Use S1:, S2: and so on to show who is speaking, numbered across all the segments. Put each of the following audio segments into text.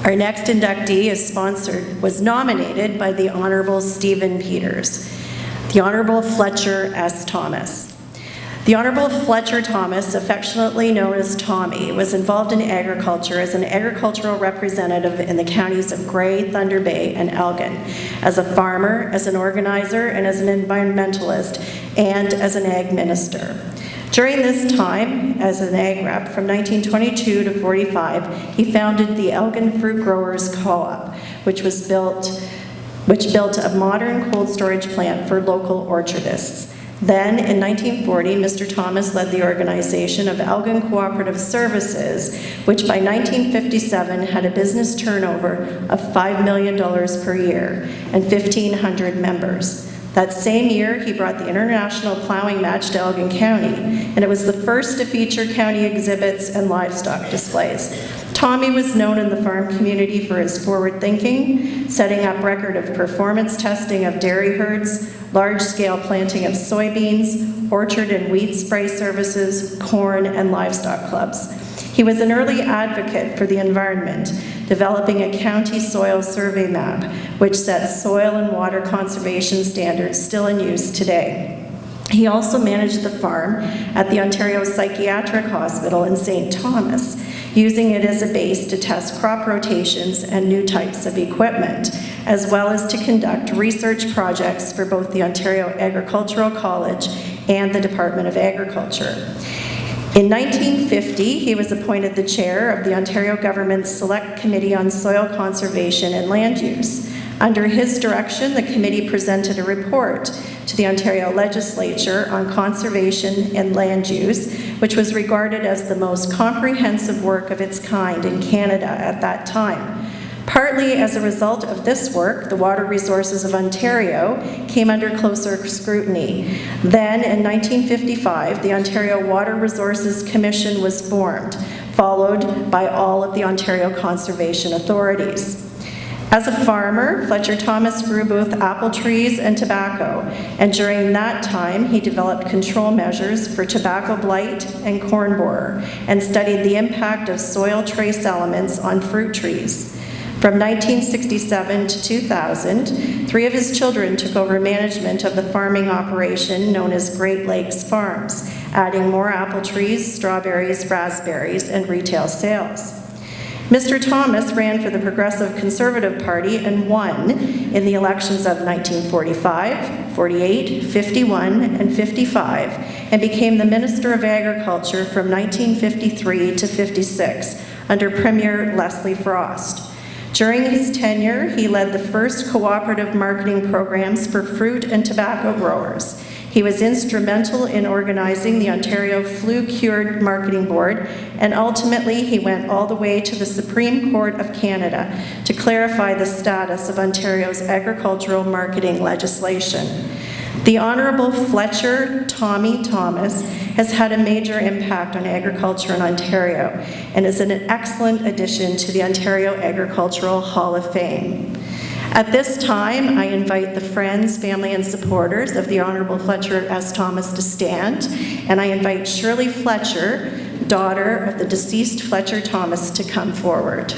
S1: Our next inductee was nominated by the Honorable Stephen Peters, the Honorable Fletcher S. Thomas. The Honorable Fletcher Thomas, affectionately known as Tommy, was involved in agriculture as an agricultural representative in the counties of Grey, Thunder Bay, and Elgin, as a farmer, as an organizer, and as an environmentalist, and as an ag minister. During this time, as an ag rep, from 1922 to 45, he founded the Elgin Fruit Growers Co-op, which built a modern cold storage plant for local orchardists. Then, in 1940, Mr. Thomas led the organization of Elgin Cooperative Services, which by 1957 had a business turnover of $5 million per year and 1,500 members. That same year, he brought the International Plowing Match to Elgin County, and it was the first to feature county exhibits and livestock displays. Tommy was known in the farm community for his forward thinking, setting up record of performance testing of dairy herds, large-scale planting of soybeans, orchard and weed spray services, corn, and livestock clubs. He was an early advocate for the environment, developing a county soil survey map, which sets soil and water conservation standards still in use today. He also managed the farm at the Ontario Psychiatric Hospital in St. Thomas, using it as a base to test crop rotations and new types of equipment, as well as to conduct research projects for both the Ontario Agricultural College and the Department of Agriculture. In 1950, he was appointed the chair of the Ontario Government's Select Committee on Soil Conservation and Land Use. Under his direction, the committee presented a report to the Ontario Legislature on conservation and land use, which was regarded as the most comprehensive work of its kind in Canada at that time. Partly as a result of this work, the water resources of Ontario came under closer scrutiny. Then, in 1955, the Ontario Water Resources Commission was formed, followed by all of the Ontario conservation authorities. As a farmer, Fletcher Thomas grew both apple trees and tobacco, and during that time, he developed control measures for tobacco blight and corn borer, and studied the impact of soil trace elements on fruit trees. From 1967 to 2000, 3 of his children took over management of the farming operation known as Great Lakes Farms, adding more apple trees, strawberries, raspberries, and retail sales. Mr. Thomas ran for the Progressive Conservative Party and won in the elections of 1945, 48, 51, and 55, and became the Minister of Agriculture from 1953 to 56 under Premier Leslie Frost. During his tenure, he led the first cooperative marketing programs for fruit and tobacco growers. He was instrumental in organizing the Ontario Flu-Cured Marketing Board, and ultimately he went all the way to the Supreme Court of Canada to clarify the status of Ontario's agricultural marketing legislation. The Honourable Fletcher Tommy Thomas has had a major impact on agriculture in Ontario and is an excellent addition to the Ontario Agricultural Hall of Fame. At this time, I invite the friends, family, and supporters of the Honourable Fletcher S. Thomas to stand, and I invite Shirley Fletcher, daughter of the deceased Fletcher Thomas, to come forward.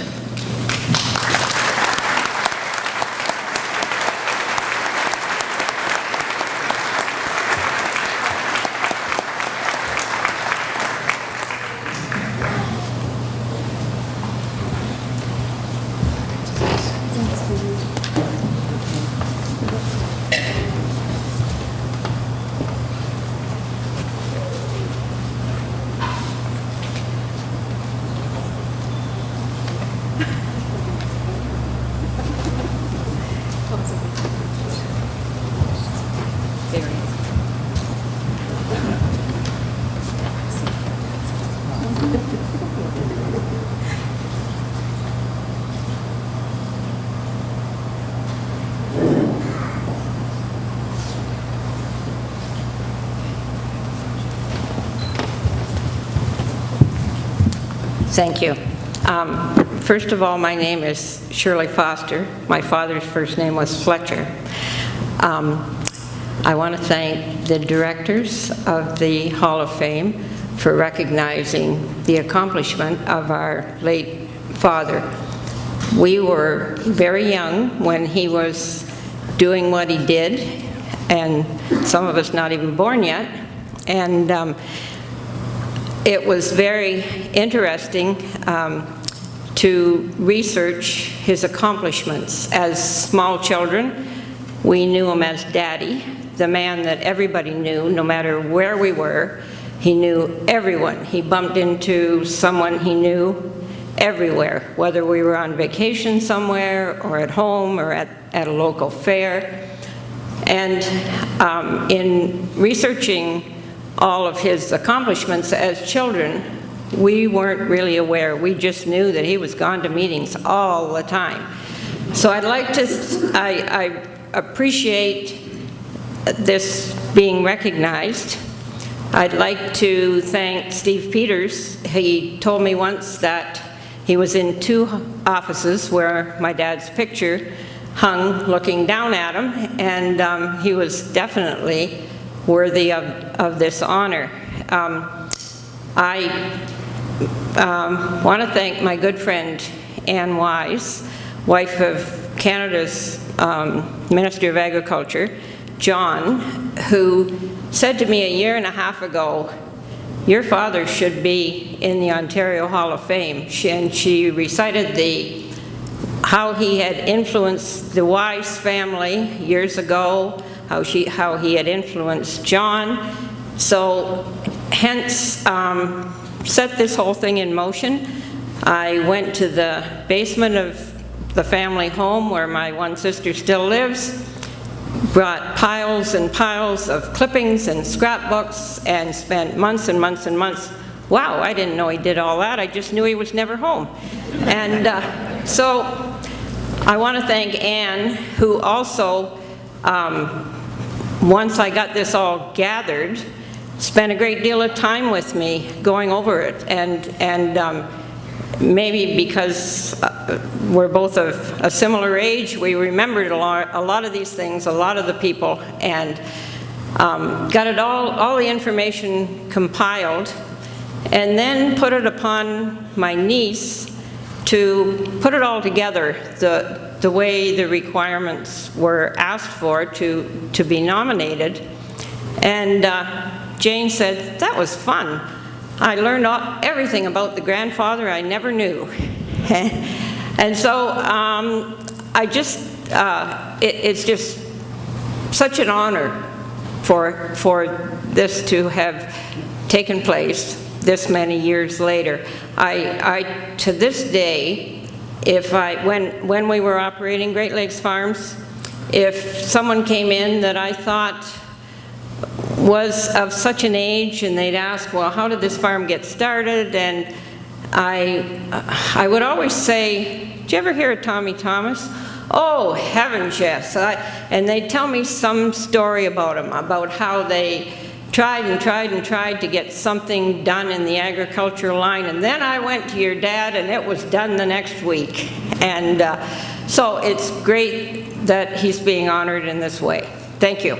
S2: Thank you. First of all, my name is Shirley Foster. My father's first name was Fletcher. I want to thank the directors of the Hall of Fame for recognizing the accomplishment of our late father. We were very young when he was doing what he did, and some of us not even born yet. And it was very interesting to research his accomplishments. As small children, we knew him as Daddy, the man that everybody knew, no matter where we were. He knew everyone. He bumped into someone he knew everywhere, whether we were on vacation somewhere or at home or at a local fair. And in researching all of his accomplishments as children, we weren't really aware. We just knew that he was gone to meetings all the time. So I'd like to, I appreciate this being recognized. I'd like to thank Steve Peters. He told me once that he was in 2 offices where my dad's picture hung looking down at him, and he was definitely worthy of this honor. I want to thank my good friend Ann Wise, wife of Canada's Minister of Agriculture, John, who said to me a year and a half ago, "Your father should be in the Ontario Hall of Fame." And she recited how he had influenced the Wise family years ago, how he had influenced John. So hence, set this whole thing in motion. I went to the basement of the family home where my one sister still lives, brought piles and piles of clippings and scrapbooks, and spent months and months and months. Wow, I didn't know he did all that. I just knew he was never home. And so I want to thank Anne, who also, once I got this all gathered, spent a great deal of time with me going over it. And maybe because we're both of a similar age, we remembered a lot of these things, a lot of the people, and got it all the information compiled, and then put it upon my niece to put it all together, the way the requirements were asked for to be nominated. And Jane said, "That was fun. I learned everything about the grandfather I never knew." And so it's just such an honor for this to have taken place this many years later. I to this day, when we were operating Great Lakes Farms, if someone came in that I thought was of such an age and they'd ask, "Well, how did this farm get started?" And I would always say, "Did you ever hear of Tommy Thomas?" "Oh, heavens, yes." And they'd tell me some story about him, about how they tried and tried and tried to get something done in the agricultural line, and then I went to your dad and it was done the next week. And so it's great that he's being honored in this way. Thank you.